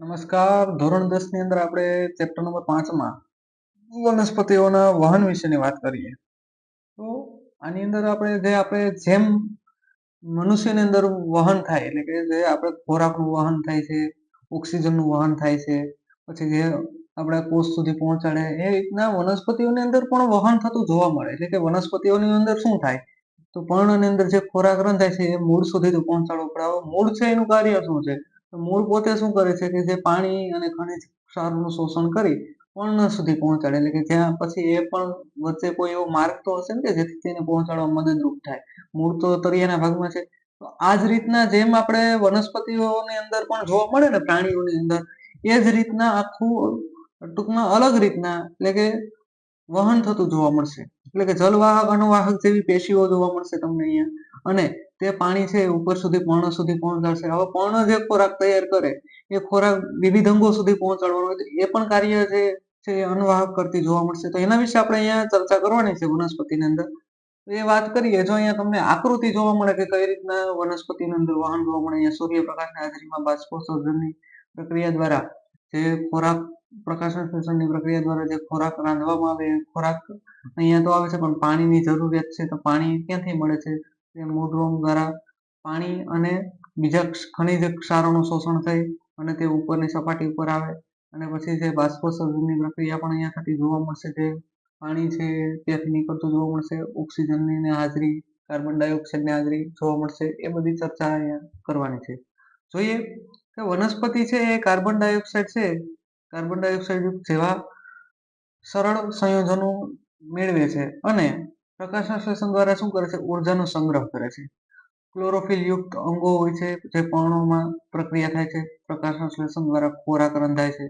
નમસ્કાર. ધોરણ 10 ની અંદર આપણે ચેપ્ટર નંબર 5 માં વનસ્પતિઓના વહન વિશેની વાત કરીએ. તો આની અંદર આપણે જેમ મનુષ્યની અંદર વહન થાય એટલે કે જે આપણે ખોરાકનું વહન થાય છે, ઓક્સિજનનું વહન થાય છે, પછી જે આપણા કોષ સુધી પહોંચાડે એ રીતના વનસ્પતિઓની અંદર પણ વહન થતું જોવા મળે. એટલે કે વનસ્પતિઓની અંદર શું થાય તો પર્ણની અંદર જે ખોરાક રંધાય છે એ મૂળ સુધી તો પહોંચાડવો પડે. હવે મૂળ છે એનું કાર્ય શું છે? તો મૂળ પોતે શું કરે છે કે જે પાણી અને ખનિજ ક્ષારનું શોષણ કરી પર્ણ સુધી પહોંચાડે. એટલે કે જ્યાં પછી એ પણ વચ્ચે કોઈ એવો માર્ગ તો હશે ને કે જેથી તેને પહોંચાડવામાં મદદરૂપ થાય. મૂળ તો તળિયાના ભાગમાં છે. તો આ જ રીતના જેમ આપણે વનસ્પતિઓની અંદર પણ જોવા મળે ને પ્રાણીઓની અંદર એ જ રીતના આખું ટૂંકમાં અલગ રીતના એટલે કે વહન થતું જોવા મળશે. એટલે કે જલવાહક અનુવાહક જેવી પેશીઓ જોવા મળશે તમને અહીંયા. અને તે પાણી છે ઉપર સુધી પર્ણ સુધી પહોંચાડશે. હવે પર્ણ જે ખોરાક તૈયાર કરે એ ખોરાક વિવિધ અંગો સુધી પહોંચાડવાનો હોય તો એ પણ કાર્ય જે છે એ અનુવાહક કરતી જોવા મળશે. તો એના વિશે આપણે અહીંયા ચર્ચા કરવાની છે વનસ્પતિની અંદર. તો એ વાત કરીએ જો અહીંયા તમને આકૃતિ જોવા મળે કે કઈ રીતના વનસ્પતિની અંદર વહન જોવા મળે. અહીંયા સૂર્યપ્રકાશની હાજરીમાં બાષ્પોત્સર્જનની પ્રક્રિયા દ્વારા જે ખોરાક પ્રકાશ સંશ્લેષણની પ્રક્રિયા દ્વારા જે ખોરાક રાંધવામાં આવે એ ખોરાક અહીંયા તો આવે છે પણ પાણીની જરૂરિયાત છે તો પાણી ક્યાંથી મળે છે? તે મૂળરોમ દ્વારા પાણી અને બીજા ખનિજ ક્ષારોનું શોષણ થઈ અને તે ઉપરની સપાટી ઉપર આવે અને પછી જે બાષ્પોત્સર્જનની પ્રક્રિયા પણ અહીંયા થતી જોવા મળશે. જે પાણી છે ત્યાંથી નીકળતું જોવા મળશે. ઓક્સિજનની હાજરી, કાર્બન ડાયોક્સાઇડની હાજરી જોવા મળશે. એ બધી ચર્ચા અહીંયા કરવાની છે. જોઈએ કે વનસ્પતિ છે એ કાર્બન ડાયોક્સાઇડ છે કાર્બન ડાયોક્સાઇડ જેવા સરળ સંયોજનો મેળવે છે અને પ્રકાશ સંશ્લેષણ દ્વારા શું કરે છે? ઉર્જાનો સંગ્રહ કરે છે. ક્લોરોફિલ યુક્ત અંગો હોય છે જે પર્ણોમાં પ્રક્રિયા થાય છે. પ્રકાશ સંશ્લેષણ દ્વારા ખોરાક રંધાય છે.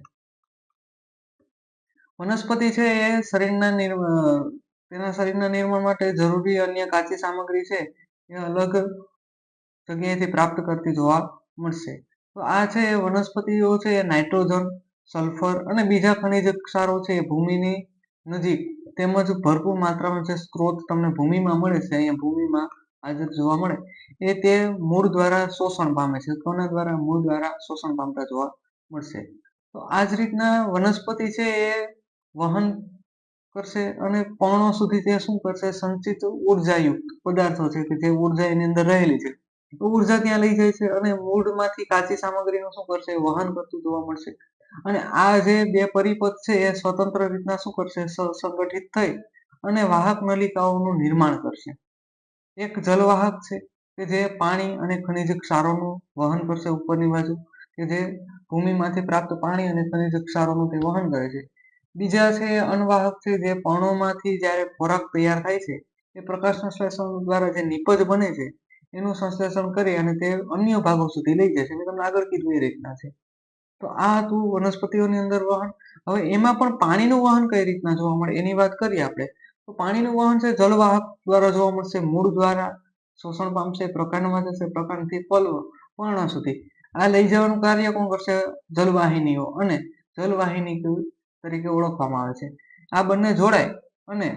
વનસ્પતિ છે એ તેના શરીરના નિર્માણ માટે જરૂરી અન્ય કાચી સામગ્રી છે એ અલગ જગ્યાએથી પ્રાપ્ત કરતી જોવા મળશે. તો આ છે વનસ્પતિઓ છે એ નાઇટ્રોજન, સલ્ફર અને બીજા ખનિજ ક્ષારો છે એ ભૂમિની નજીક તેમજ ભરપૂર માત્રામાં જે સ્ત્રોત તમને ભૂમિમાં મળે છે અહીંયા ભૂમિમાં હાજર જોવા મળે એ તે મૂળ દ્વારા શોષણ પામે છે. કોના દ્વારા? મૂળ દ્વારા શોષણ પામતા જોવા મળશે. તો આ જ રીતના વનસ્પતિ છે એ વહન કરશે અને પર્ણો સુધી તે શું કરશે? સંચિત ઉર્જાયુક્ત પદાર્થો છે કે જે ઉર્જા એની અંદર રહેલી છે ઉર્જા ત્યાં લઈ જાય છે અને મૂળમાંથી કાચી સામગ્રીનું શું કરશે? વહન કરતું જોવા મળશે. અને આ જે બે પરિપથ છે એ સ્વતંત્ર રીતના શું કરશે? સંગઠિત થઈ અને વાહક નલિકાઓનું નિર્માણ કરશે. એક જલવાહક છે કે જે પાણી અને ખનિજ ક્ષારોનું વહન કરશે ઉપરની બાજુ કે જે ભૂમિમાંથી પ્રાપ્ત પાણી અને ખનિજ ક્ષારોનું તે વહન કરે છે. બીજા છે અનવાહક છે જે પર્ણોમાંથી જ્યારે ખોરાક તૈયાર થાય છે એ પ્રકાશ સંશ્લેષણ દ્વારા જે નીપજ બને છે એનું સંશ્લેષણ કરી અને તે અન્ય ભાગો સુધી લઈ જાય છે. મેં તમને આગળ કીધું એ રીતના છે. તો આ હતું વનસ્પતિઓની અંદર વહન. હવે એમાં પણ પાણીનું વહન કઈ રીતના જોવા મળે એની વાત કરીએ આપણે. તો પાણીનું વહન છે જલવાહક દ્વારા જોવા મળશે. મૂળ દ્વારા શોષણ પામશે, પ્રકાંડમાં જશે, પ્રકાંડથી પર્ણ સુધી. આ લઈ જવાનું કાર્ય કોણ કરશે? જલવાહિનીઓ અને જલવાહિની તરીકે ઓળખવામાં આવે છે. આ બંને જોડાય અને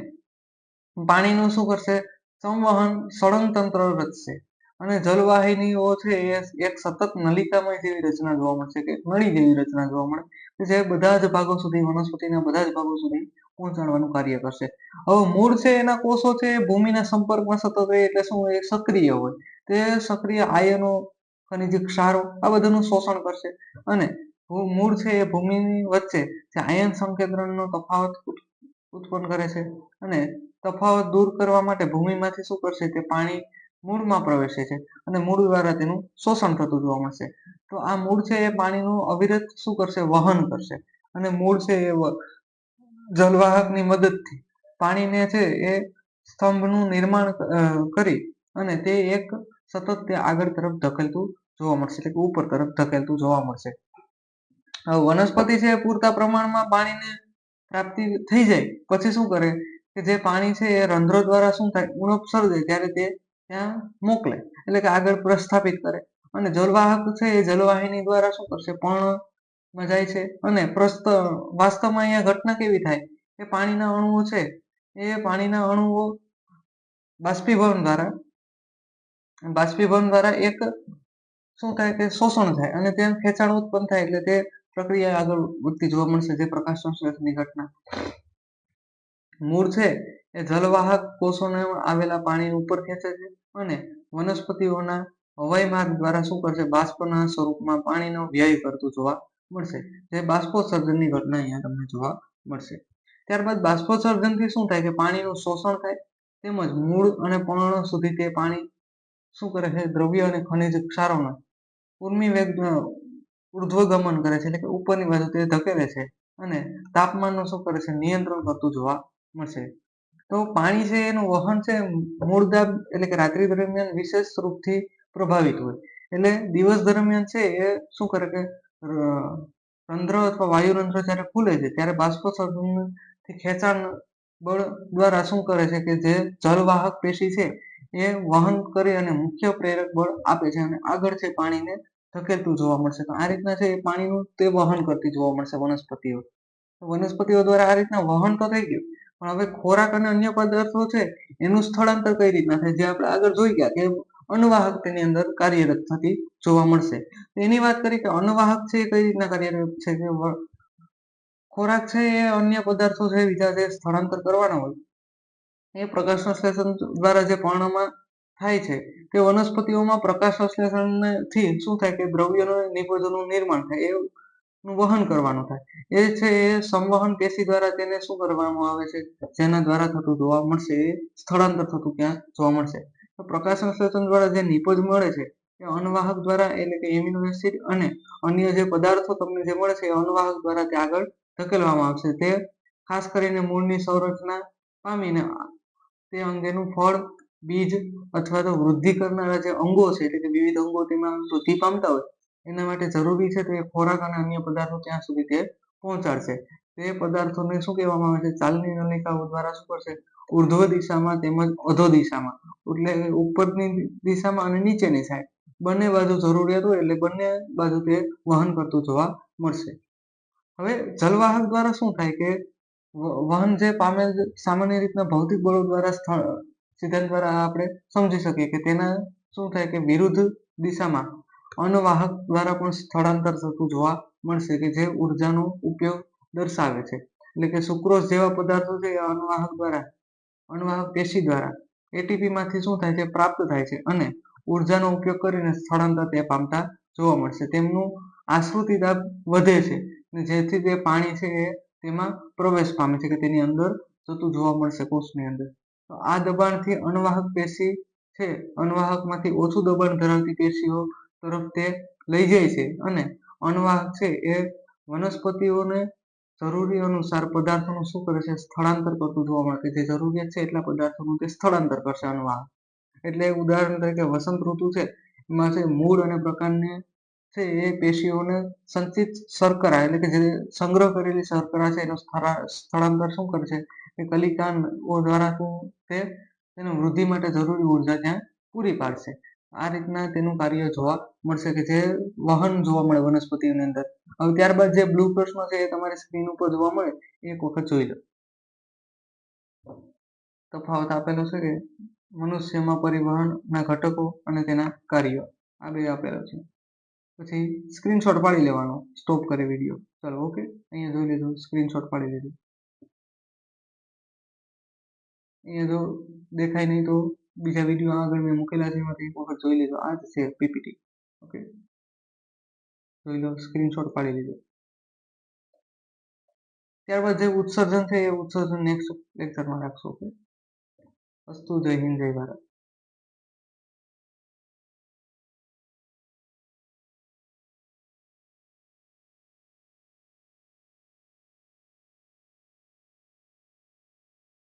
પાણીનું શું કરશે? સંવહન સળંગ તંત્ર રચશે અને જલવાહિનીઓ છે એ એક સતત નલિકામય જેવી રચના જોવા મળશે કે નળી જેવી રચના જોવા મળે જે બધા જ ભાગો સુધી વનસ્પતિના બધા જ ભાગો સુધી પહોંચાડવાનું કાર્ય કરશે. હવે મૂળ છે એના કોષો છે એ ભૂમિના સંપર્કમાં સતત રહે એટલે શું હોય? સક્રિય હોય. તે સક્રિય આયનો, ખનિજ ક્ષારો આ બધાનું શોષણ કરશે અને મૂળ છે એ ભૂમિની વચ્ચે જે આયન સંકેન્દ્રણનો તફાવત ઉત્પન્ન કરે છે અને તફાવત દૂર કરવા માટે ભૂમિમાંથી શું કરશે? તે પાણી મૂળમાં પ્રવેશે છે અને મૂળ દ્વારા તેનું શોષણ થતું જોવા મળશે. તો આ મૂળ છે એ પાણીનું અવિરત શું કરશે? વહન કરશે અને મૂળ છે એ જલવાહકની મદદથી પાણીને છે એ સ્તંભનું નિર્માણ કરી અને તે એક સતત તે આગળ તરફ ધકેલતું જોવા મળશે એટલે કે ઉપર તરફ ધકેલતું જોવા મળશે. હવે વનસ્પતિ છે એ પૂરતા પ્રમાણમાં પાણીને પ્રાપ્તિ થઈ જાય પછી શું કરે કે જે પાણી છે એ રંધ્રો દ્વારા શું થાય? ઉણપ સર્જાય ત્યારે તે ત્યાં મોકલે એટલે કે આગળ પ્રસ્થાપિત કરે અને જલવાહક છે એ જલવાહિની દ્વારા શું કરશે? પર્ણમાં જાય છે અને વાસ્તવમાં અહીંયા ઘટના કેવી થાય કે પાણીના અણુઓ છે એ પાણીના અણુઓ બાષ્પીભવન દ્વારા એક શું થાય કે શોષણ થાય અને ત્યાં ખેંચાણ ઉત્પન્ન થાય એટલે તે પ્રક્રિયા આગળ વધતી જોવા મળશે, જે પ્રકાશ સંશ્લેષણની ઘટના. મૂળ છે એ જલવાહક કોષોને આવેલા પાણી ઉપર ખેંચે છે અને વનસ્પતિઓના હવાઈ માર્ગ દ્વારા શું કરશે, બાષ્પના સ્વરૂપમાં પાણીનો વ્યય કરતું જોવા મળશે, જે બાષ્પોત્સર્જનની ઘટના અહીંયા તમને જોવા મળશે. ત્યારબાદ બાષ્પોત્સર્જનથી શું થાય કે પાણીનું શોષણ થાય, તેમજ મૂળ અને પર્ણ સુધી તે પાણી શું કરે છે, દ્રવ્ય અને ખનિજ ક્ષારોના ઉર્ધ્વગમન કરે છે, એટલે કે ઉપરની બાજુ તે ધકેલે છે અને તાપમાનનું શું કરે છે, નિયંત્રણ કરતું જોવા મળશે. તો પાણી છે એનું વહન છે મૂળદાબ એટલે કે રાત્રિ દરમિયાન વિશેષ રૂપથી પ્રભાવિત હોય, એટલે દિવસ દરમિયાન છે એ શું કરે કે રંધ્ર અથવા વાયુરંધ્ર જ્યારે ખુલે છે ત્યારે બાષ્પોત્સર્જનથી ખેંચાણ બળ દ્વારા શું કરે છે કે જે જલવાહક પેશી છે એ વહન કરી અને મુખ્ય પ્રેરક બળ આપે છે અને આગળ છે પાણીને ધકેલતું જોવા મળશે. તો આ રીતના છે એ પાણીનું તે વહન કરતી જોવા મળશે વનસ્પતિઓ. વનસ્પતિઓ દ્વારા આ રીતના વહન તો થઈ ગયું, પણ હવે ખોરાક અને અન્ય પદાર્થો છે એનું સ્થળાંતર કઈ રીતના થાય, જે આપણે આગળ જોઈ ગયા કે અન્નવાહક તેની અંદર કાર્યરત થતી જોવા મળશે. એની વાત કરી કે અન્નવાહક છે એ કઈ રીતના કાર્યરત છે, કે ખોરાક છે એ અન્ય પદાર્થો છે બીજા જે સ્થળાંતર કરવાના હોય એ પ્રકાશ સંશ્લેષણ દ્વારા જે પર્ણમાં થાય છે, તે વનસ્પતિઓમાં પ્રકાશ સંશ્લેષણથી શું થાય કે દ્રવ્યોનું નિપજોનું નિર્માણ થાય, એનું વહન કરવાનું થાય. એ છે એ સંવહન પેશી દ્વારા તેને શું કરવામાં આવે છે, જેના દ્વારા થતું જોવા મળશે, એ સ્થળાંતર થતું ત્યાં જોવા મળશે. તો પ્રકાશ સંશ્લેષણ દ્વારા જે નિપજ મળે છે એ અન્નવાહક દ્વારા, એટલે કે એમિનો એસિડ અને અન્ય જે પદાર્થો તમને જે મળે છે એ અન્નવાહક દ્વારા તે આગળ ધકેલવામાં આવશે. તે ખાસ કરીને મૂળની સંરચના પામીને તે અંગેનું ફળ, બીજ અથવા તો વૃદ્ધિ કરનારા જે અંગો છે, એટલે કે વિવિધ અંગો તેમાં વૃદ્ધિ પામતા હોય એના માટે જરૂરી છે તે ખોરાક અને અન્ય પદાર્થો ત્યાં સુધી તે પહોંચાડશે. તે પદાર્થોને શું કહેવામાં આવે છે, ચાલની નલિકાઓ દ્વારા શું કરશે, ઉર્ધ્વ દિશામાં તેમજ અધો દિશામાં, એટલે ઉપરની દિશામાં અને નીચેની સાઈડ બંને બાજુ જરૂરિયાત હોય એટલે બંને બાજુ તે વહન કરતું જોવા મળશે. હવે જલવાહક દ્વારા શું થાય કે વહન જે પામેલ સામાન્ય રીતના ભૌતિક બળો દ્વારા સિદ્ધાંત દ્વારા આપણે સમજી શકીએ કે તેના શું થાય કે વિરુદ્ધ દિશામાં અન્નવાહક દ્વારા પણ સ્થળાંતર થતું જોવા મળશે, કે જે ઉર્જાનો ઉપયોગ દર્શાવે છે. એટલે કે સુક્રોઝ જેવા પદાર્થો છે એ અન્નવાહક પેશી દ્વારા એટીપી માંથી શું થાય છે, પ્રાપ્ત થાય છે અને ઉર્જાનો ઉપયોગ કરીને સ્થળાંતર તે પામતા જોવા મળશે. તેમનું આશ્રુતિ દાબ વધે છે, જેથી તે પાણી છે એ તેમાં પ્રવેશ પામે છે, કે તેની અંદર જતું જોવા મળશે કોષની અંદર. તો આ દબાણથી અન્નવાહક પેશી છે અન્નવાહકમાંથી ઓછું દબાણ ધરાવતી પેશીઓ તરફ તે લઈ જાય છે અને અન્નવાહક છે એ વનસ્પતિઓને જરૂરી અનુસાર પદાર્થોનું શું કરે છે, સ્થળાંતર કરતું જોવા મળે છે. જે જરૂરિયાત છે એટલા પદાર્થોનું તે સ્થળાંતર કરશે અન્નવાહક. એટલે ઉદાહરણ તરીકે વસંત ઋતુ છે એમાં છે મૂળ અને પ્રકાંડને છે એ પેશીઓને સંચિત શર્કરા, એટલે કે જે સંગ્રહ કરેલી શર્કરા છે એનું સ્થળાંતર શું કરશે, કે કલિકાઓ દ્વારા તે તેનું વૃદ્ધિ માટે જરૂરી ઉર્જા ત્યાં પૂરી પાડશે. આ રીતના તેનું કાર્ય જોવા મળશે, કે જે વહન જોવા મળે વનસ્પતિની અંદર. હવે ત્યારબાદ જે બ્લુ પ્રશ્ન છે એ તમારી સ્ક્રીન ઉપર જોવા મળે એક વખત જોઈ લો. તફાવત આપેલો છે કે મનુષ્યમાં પરિવહનના ઘટકો અને તેના કાર્યો, આ બે આપેલો છે. પછી સ્ક્રીનશોટ પાડી લેવાનો, સ્ટોપ કરે વિડીયો. ચલો ઓકે, અહીંયા જોઈ લીધું, સ્ક્રીનશોટ પાડી લીધું. અહીંયા જો દેખાય નહીં તો બીજા વિડીયો આગળ મેં મૂકેલા છે એમાંથી એક વખત જોઈ લીધો. આ જ છે પીપીટી. ઓકે, જોઈ લો, સ્ક્રીનશોટ પાડી લીધો. ત્યારબાદ જે ઉત્સર્જન છે એ ઉત્સર્જન નેક્સ્ટ લેક્ચરમાં રાખશો. ઓકે, અસ્તુ, જય હિન્દ, જય ભારત.